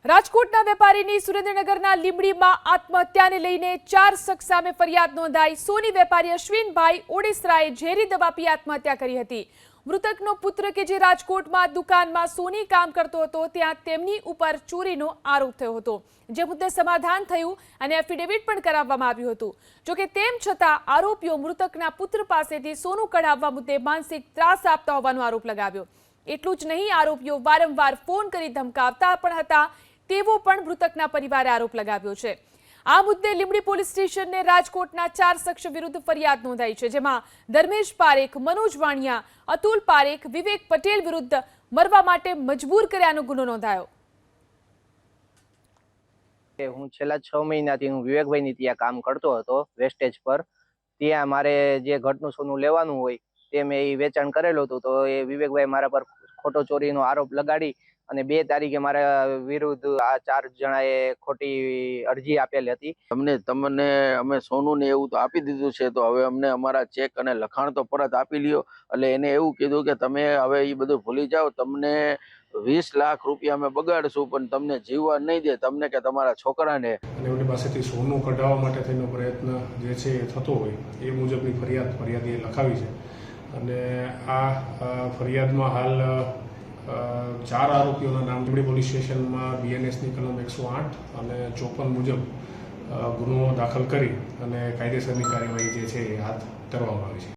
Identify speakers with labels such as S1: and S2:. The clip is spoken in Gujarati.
S1: રાજકોટના વેપારીની સુરેન્દ્રનગરના લીંબડીમાં આત્મહત્યાને લઈને 4 શખ્સ સામે ફરિયાદ નોંધાઈ। સોની વેપારી અશ્વિનભાઈ ઓડેસરાએ ઝેરી દવા પી આત્મહત્યા કરી હતી। મૃતકનો પુત્ર કે જે રાજકોટમાં દુકાનમાં સોની કામ કરતો હતો ત્યાં તેમની ઉપર ચોરીનો આરોપ થયો હતો, જે મુદ્દે સમાધાન થયું અને એફિડેવિટ પણ કરાવવામાં આવ્યું હતું। જોકે તેમ છતાં આરોપીઓ મૃતકના પુત્ર પાસેથી સોનું કઢાવવા મુદ્દે માનસિક ત્રાસ આપતા હોવાનો આરોપ લગાવ્યો। એટલું જ નહીં, આરોપીઓ વારંવાર ફોન કરી ધમકાવતા પણ હતા તેવો પણ મૃતકના પરિવારે આરોપ લગાવ્યો છે। આ મુદ્દે લીંબડી પોલીસ સ્ટેશનને રાજકોટના 4 શખ્સ વિરુદ્ધ ફરિયાદ નોંધાઈ છે, જેમાં ધર્મેશ પારેખ, મનોજ વાણિયા, અતુલ પારેખ, વિવેક પટેલ વિરુદ્ધ મરવા માટે મજબૂર કર્યાનો ગુનો નોંધાયો।
S2: હું છેલ્લા 6 મહિનાથી હું વિવેકભાઈની ત્યાં કામ કરતો હતો વેસ્ટેજ પર। ત્યાં મારે જે ઘટનું સોનું લેવાનું હોય તે મેં એ વેચાણ કરેલું હતું, તો એ વિવેકભાઈ મારા પર ખોટો ચોરીનો આરોપ લગાડી અને 2 તારીખે મારા વિરુદ્ધ આ 4 જણાએ ખોટી અરજી આપેલી હતી।
S3: તમને અમે સોનું ને એવું તો આપી દીધું છે, તો હવે અમને અમારા ચેક અને લખાણ તો પરત આપી લ્યો। એટલે એને એવું કીધું કે તમે હવે એ બધું ભૂલી જાઓ, તમને 20 લાખ રૂપિયા અમે બગાડશું પણ તમને જીવવા નહીં દે, તમને કે તમારા છોકરાને।
S4: અને એમની પાસેથી સોનું કઢાવવા માટે થઈને પ્રયત્ન જે છે એ થતો હોય એ મુજબની ફરિયાદીએ લખાવી છે। અને આ ફરિયાદમાં હાલ 4 આરોપીઓના નામ લીંબડી પોલીસ સ્ટેશનમાં BNSની કલમ 108 અને 54 મુજબ ગુનો દાખલ કરી અને કાયદેસરની કાર્યવાહી જે છે એ હાથ ધરવામાં આવી છે।